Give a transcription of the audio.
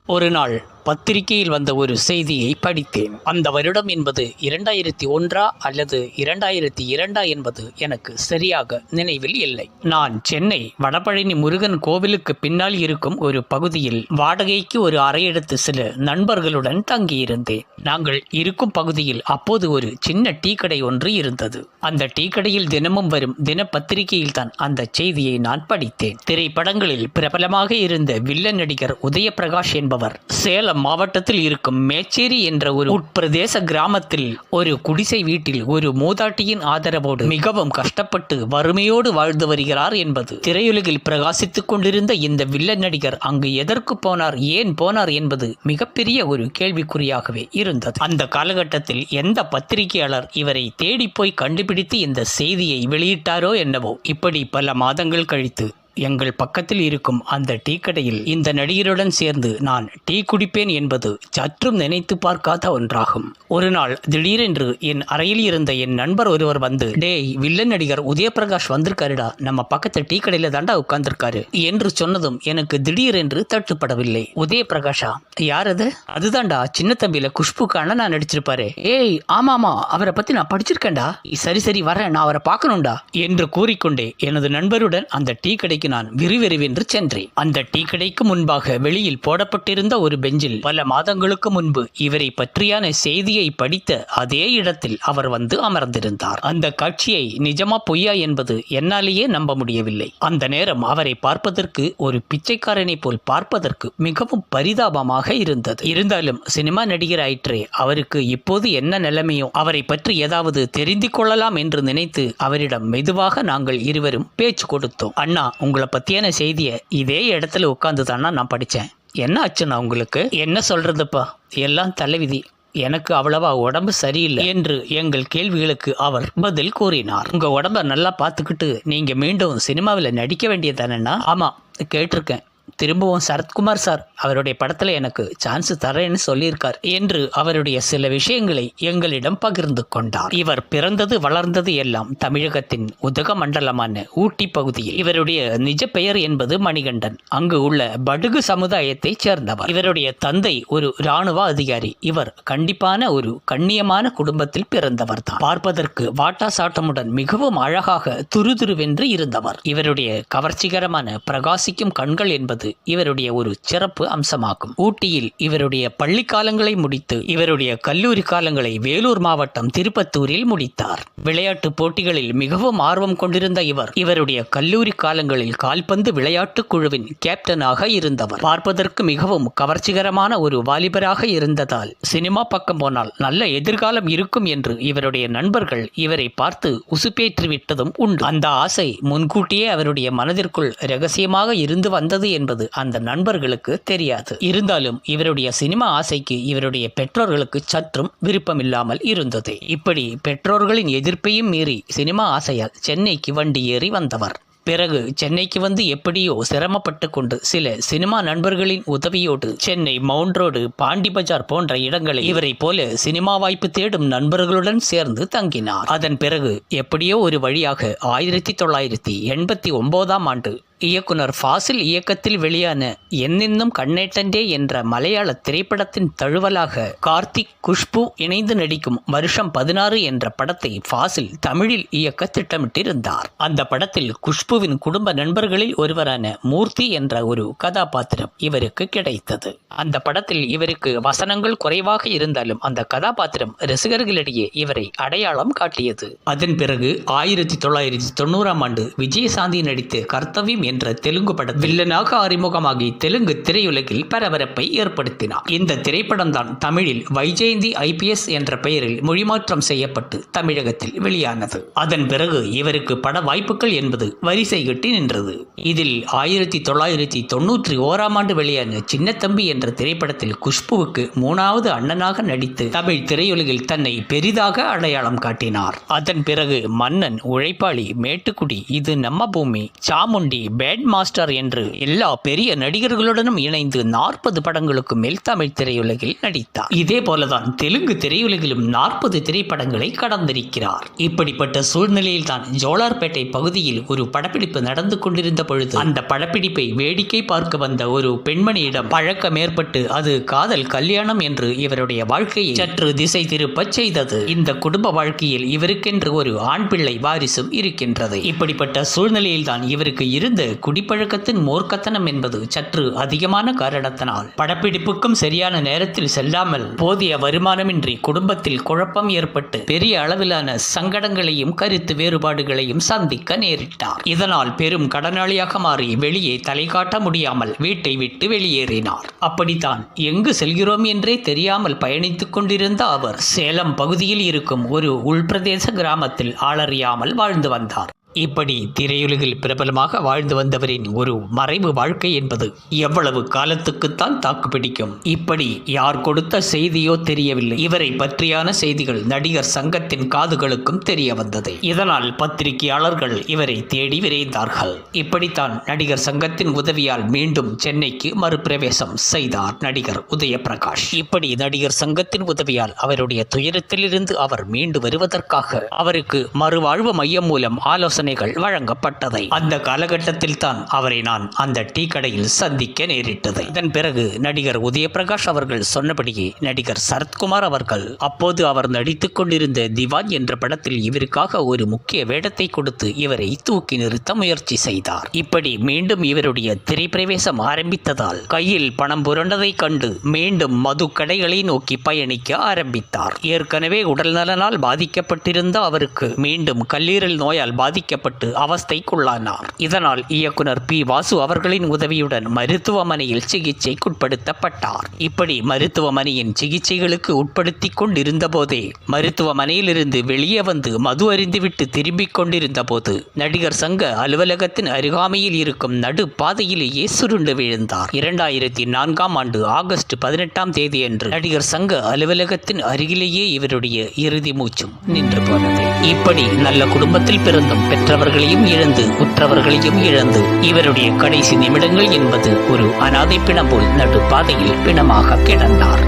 ஒரு நாள் பத்திரிகையில் வந்த ஒரு செய்தியை படித்தேன். அந்த வருடம் என்பது 2001 அல்லது 2002 என்பது எனக்கு சரியாக நினைவில் இல்லை. நான் சென்னை வடபழனி முருகன் கோவிலுக்கு பின்னால் இருக்கும் ஒரு பகுதியில் வாடகைக்கு ஒரு அறை எடுத்து சில நண்பர்களுடன் தங்கியிருந்தேன். நாங்கள் இருக்கும் பகுதியில் அப்போது ஒரு சின்ன டீ கடை ஒன்று இருந்தது. அந்த டீ கடையில் தினமும் வரும் தினப்பத்திரிகையில் தான் அந்த செய்தியை நான் படித்தேன். திரைப்படங்களில் பிரபலமாக இருந்த வில்லன் நடிகர் உதயபிரகாஷ் என்பவர் சேலம் மாவட்டத்தில் இருக்கும் மேச்சேரி என்ற ஒரு உட்பிரதேச கிராமத்தில் ஒரு குடிசை வீட்டில் ஒரு மூதாட்டியின் ஆதரவோடு மிகவும் கஷ்டப்பட்டு வறுமையோடு வாழ்ந்து வருகிறார் என்பது திரையுலகில் பிரகாசித்துக் கொண்டிருந்த இந்த வில்லன் நடிகர் அங்கு எதற்கு போனார், ஏன் போனார் என்பது மிகப்பெரிய ஒரு கேள்விக்குறியாகவே இருந்தது. அந்த காலகட்டத்தில் எந்த பத்திரிகையாளர் இவரை தேடி போய் கண்டுபிடித்து இந்த செய்தியை வெளியிட்டாரோ என்னவோ. இப்படி பல மாதங்கள் கழித்து எங்கள் பக்கத்தில் இருக்கும் அந்த டீ கடையில் இந்த நடிகருடன் சேர்ந்து நான் டீ குடிப்பேன் என்பது சற்றும் நினைத்து பார்க்காத ஒன்றாகும். ஒரு நாள் திடீரென்று என் அறையில் இருந்த என் நண்பர் ஒருவர் வந்து, டேய், வில்லன் நடிகர் உதயபிரகாஷ் வந்திருக்காருடா, நம்ம பக்கத்து டீ கடையில தாண்டா உட்கார்ந்துருக்காரு என்று சொன்னதும் எனக்கு திடீரென்று தட்டுப்படவில்லை. உதயபிரகாஷா? யார் அது? அதுதான்டா சின்ன தம்பியில குஷ்புக்கான நான் நடிச்சிருப்பாரு. ஏய், ஆமாமா, அவரை பத்தி நான் படிச்சிருக்கேன்டா. சரி சரி வரேன், நான் அவரை பார்க்கணும்டா என்று கூறிக்கொண்டே எனது நண்பருடன் அந்த டீ கடை நான் விறுவிறுவென்று சென்றேன். அந்த டீ கடைக்கு முன்பாக வெளியில் போடப்பட்டிருந்த ஒரு பெஞ்சில் பல மாதங்களுக்கு முன்பு இவரை பற்றியான செய்தியை படித்த அதே இடத்தில் அவர் வந்து அமர்ந்திருந்தார். அந்த காட்சியை நிஜமா பொய்யா என்பது என்னாலேயே நம்ப முடியவில்லை. அந்த நேரம் அவரை பார்ப்பதற்கு ஒரு பிச்சைக்காரனை போல் பார்ப்பதற்கு மிகவும் பரிதாபமாக இருந்தது. இருந்தாலும் சினிமா நடிகர் ஆயிற்றே, அவருக்கு இப்போது என்ன நிலைமையோ அவரை பற்றி ஏதாவது தெரிந்து கொள்ளலாம் என்று நினைத்து அவரிடம் மெதுவாக நாங்கள் இருவரும் பேச்சு கொடுத்தோம். அண்ணா, உங்களை பத்தியான செய்தியை இதே இடத்துல உட்கார்ந்து தானா நான் படித்தேன். என்ன ஆச்சுண்ணா உங்களுக்கு? என்ன சொல்றதுப்பா, எல்லாம் தலைவிதி, எனக்கு அவ்வளவா உடம்பு சரியில்லை என்று எங்கள் கேள்விகளுக்கு அவர் பதில் கூறினார். உங்க உடம்ப நல்லா பார்த்துக்கிட்டு நீங்க மீண்டும் சினிமாவில் நடிக்க வேண்டியதானேன்னா? ஆமா, கேட்டிருக்கேன். திரும்பவும் சரத்குமார் சார் அவருடைய படத்தில் எனக்கு சான்ஸ் தரேன்னு சொல்லியிருக்கார் என்று அவருடைய சில விஷயங்களை எங்களிடம் பகிர்ந்து கொண்டார். இவர் பிறந்தது வளர்ந்தது எல்லாம் தமிழகத்தின் உதகமண்டலமான ஊட்டி பகுதியில். இவருடைய நிஜ பெயர் என்பது மணிகண்டன். அங்கு உள்ள படுகு சமுதாயத்தைச் சேர்ந்தவர். இவருடைய தந்தை ஒரு இராணுவ அதிகாரி. இவர் கண்டிப்பான ஒரு கண்ணியமான குடும்பத்தில் பிறந்தவர் தான். பார்ப்பதற்கு வாட்டா சாட்டமுடன் மிகவும் அழகாக துருதுருவென்று இருந்தவர். இவருடைய கவர்ச்சிகரமான பிரகாசிக்கும் கண்கள் என்பது இவருடைய ஒரு சிறப்பு அம்சமாகும். ஊட்டியில் இவருடைய பள்ளி காலங்களை முடித்து இவருடைய கல்லூரி காலங்களை வேலூர் மாவட்டம் திருப்பத்தூரில் முடித்தார். விளையாட்டு போட்டிகளில் மிகவும் ஆர்வம் கொண்டிருந்த இவருடைய கல்லூரி காலங்களில் கால்பந்து விளையாட்டு குழுவின் கேப்டனாக இருந்தவர். பார்ப்பதற்கு மிகவும் கவர்ச்சிகரமான ஒரு வாலிபராக இருந்ததால் சினிமா பக்கம் போனால் நல்ல எதிர்காலம் இருக்கும் என்று இவருடைய நண்பர்கள் இவரை பார்த்து உசுப்பேற்றிவிட்டதும் உண்டு. அந்த ஆசை முன்கூட்டியே அவருடைய மனதிற்குள் இரகசியமாக இருந்து வந்தது என்பது அந்த நண்பர்களுக்கு தெரியாது. இருந்தாலும் இவருடைய சினிமா ஆசைக்கு இவருடைய பெற்றோர்களுக்கு சற்றும் விருப்பமில்லாமல் இருந்தது. இப்படி பெற்றோர்களின் எதிர்ப்பையும் மீறி சினிமா ஆசையால் சென்னைக்கு வண்டி ஏறி வந்தவர். பிறகு சென்னைக்கு வந்து எப்படியோ சிரமப்பட்டு கொண்டு சில சினிமா நண்பர்களின் உதவியோடு சென்னை மவுண்ட் ரோடு, பாண்டி பஜார் போன்ற இடங்களில் இவரை போல சினிமா வாய்ப்பு தேடும் நண்பர்களுடன் சேர்ந்து தங்கினார். அதன் பிறகு எப்படியோ ஒரு வழியாக 1989 ஆண்டு இயக்குனர் ஃபாசில் இயக்கத்தில் வெளியான என்னென்னும் கண்ணேட்டண்டே என்ற மலையாள திரைப்படத்தின் தழுவலாக கார்த்திக், குஷ்பு இணைந்து நடிக்கும் வருஷம் 16 என்ற படத்தை ஃபாசில் தமிழில் இயக்க திட்டமிட்டிருந்தார். அந்த படத்தில் குஷ்புவின் குடும்ப நண்பர்களில் ஒருவரான மூர்த்தி என்ற ஒரு கதாபாத்திரம் இவருக்கு கிடைத்தது. அந்த படத்தில் இவருக்கு வசனங்கள் குறைவாக இருந்தாலும் அந்த கதாபாத்திரம் ரசிகர்களிடையே இவரை அடையாளம் காட்டியது. அதன் பிறகு 1990 ஆண்டு விஜயசாந்தி நடித்து கர்த்தவியம் என்ற தெலுங்கு படம் வில்லனாக அறிமுகமாகி தெலுங்கு திரையுலகில் பரபரப்பை ஏற்படுத்தினார். இந்த திரைப்படம் தான் தமிழில் வைஜெயந்தி IPS என்ற பெயரில் மொழிமாற்றம் செய்யப்பட்டு தமிழகத்தில் வெளியானது. அதன் பிறகு இவருக்கு பட வாய்ப்புகள் என்பது வரிசை கட்டி நின்றது. இதில் 1991 ஆண்டு வெளியான சின்னத்தம்பி என்ற திரைப்படத்தில் குஷ்புவுக்கு 3வது அண்ணனாக நடித்து தமிழ் திரையுலகில் தன்னை பெரிதாக அடையாளம் காட்டினார். அதன் பிறகு மன்னன், உழைப்பாளி, மேட்டுக்குடி, இது நம்ம பூமி, சாமுண்டி, பேட் மாஸ்டர் என்று எல்லா பெரிய நடிகர்களுடனும் இணைந்து 40 படங்களுக்கு மேல் தமிழ் திரையுலகில் நடித்தார். இதே போலதான் தெலுங்கு திரையுலகிலும் 40 திரைப்படங்களை கடந்திருக்கிறார். இப்படிப்பட்ட சூழ்நிலையில் தான் ஜோலார்பேட்டை பகுதியில் ஒரு படப்பிடிப்பு நடந்து கொண்டிருந்த பொழுது அந்த படப்பிடிப்பை வேடிக்கை பார்க்க வந்த ஒரு பெண்மணியிடம் பழக்கம் ஏற்பட்டு அது காதல் கல்யாணம் என்று இவருடைய வாழ்க்கையை சற்று திசை திருப்பச் செய்தது. இந்த குடும்ப வாழ்க்கையில் இவருக்கென்று ஒரு ஆண் பிள்ளை வாரிசும் இருக்கின்றது. இப்படிப்பட்ட சூழ்நிலையில் தான் இவருக்கு இருந்த குடிப்பழக்கத்தின் மூர்க்கத்தனம் என்பது சற்று அதிகமான காரணத்தினால் படப்பிடிப்புக்கும் சரியான நேரத்தில் செல்லாமல் போதிய வருமானமின்றி குடும்பத்தில் குழப்பம் ஏற்பட்டு பெரிய அளவிலான சங்கடங்களையும் கருத்து வேறுபாடுகளையும் சந்திக்க நேரிட்டார். இதனால் பெரும் கடனாளியாக மாறி வெளியே தலை காட்ட முடியாமல் வீட்டை விட்டு வெளியேறினார். அப்படித்தான் எங்கு செல்கிறோம் என்றே தெரியாமல் பயணித்துக் கொண்டிருந்த அவர் சேலம் பகுதியில் இருக்கும் ஒரு உள்பிரதேச கிராமத்தில் ஆளறியாமல் வாழ்ந்து வந்தார். இப்படி திரையுலகில் பிரபலமாக வாழ்ந்து வந்தவரின் ஒரு மறைவு வாழ்க்கை என்பது எவ்வளவு காலத்துக்குத்தான் தாக்குப்பிடிக்கும்? இப்படி யார் கொடுத்த செய்தியோ தெரியவில்லை, இவரை பற்றியான செய்திகள் நடிகர் சங்கத்தின் காதுகளுக்கும் தெரிய வந்தது. இதனால் பத்திரிகையாளர்கள் இவரை தேடி விரைந்தார்கள். இப்படித்தான் நடிகர் சங்கத்தின் உதவியால் மீண்டும் சென்னைக்கு மறுபிரவேசம் செய்தார் நடிகர் உதயபிரகாஷ். இப்படி நடிகர் சங்கத்தின் உதவியால் அவருடைய துயரத்திலிருந்து அவர் மீண்டு வருவதற்காக அவருக்கு மறுவாழ்வு மையம் மூலம் ஆலோசனை வழங்கப்பட்டதை அந்த காலகட்டத்தில் தான் அவரை நான் அந்த டீ கடையில் சந்திக்க நேரிட்டது. இதன் பிறகு நடிகர் உதயபிரகாஷ் அவர்கள் சொன்னபடியே நடிகர் சரத்குமார் அவர்கள் அப்போது அவர் நடித்துக் கொண்டிருந்த திவான் என்ற படத்தில் இவருக்காக ஒரு முக்கிய வேடத்தை கொடுத்து இவரை தூக்கி நிறுத்த முயற்சி செய்தார். இப்படி மீண்டும் இவருடைய திரைப்பிரவேசம் ஆரம்பித்ததால் கையில் பணம் புரண்டதை கண்டு மீண்டும் மது கடைகளை நோக்கி பயணிக்க ஆரம்பித்தார். ஏற்கனவே உடல் நலனால் பாதிக்கப்பட்டிருந்த அவருக்கு மீண்டும் கல்லீரல் நோயால் பாதிக்கப்பட்டு அவஸ்தைக்குள்ளானார். இதனால் இயக்குனர் பி. வாசு அவர்களின் உதவியுடன் மருத்துவமனையில் சிகிச்சைக்குட்படுத்தப்பட்டார். இப்படி மருத்துவமனையின் சிகிச்சைகளுக்கு உட்படுத்தி கொண்டிருந்த போதே மருத்துவமனையிலிருந்து வெளியே வந்து மது அருந்திவிட்டு திரும்பிக் கொண்டிருந்த போது நடிகர் சங்க அலுவலகத்தின் அருகாமையில் இருக்கும் நடு பாதையிலேயே சுருண்டு விழுந்தார். 2004ஆம் ஆண்டு ஆகஸ்ட் 18ஆம் தேதியன்று நடிகர் சங்க அலுவலகத்தின் அருகிலேயே இவருடைய இறுதி மூச்சும் நின்று போனது. இப்படி நல்ல குடும்பத்தில் பிறந்தும் பெற்றவர்களையும் இழந்து உற்றவர்களையும் இழந்து இவருடைய கடைசி நிமிடங்கள் என்பது ஒரு அனாதை பிணம் போல் நடு பாதையில் பிணமாக கிடந்தார்.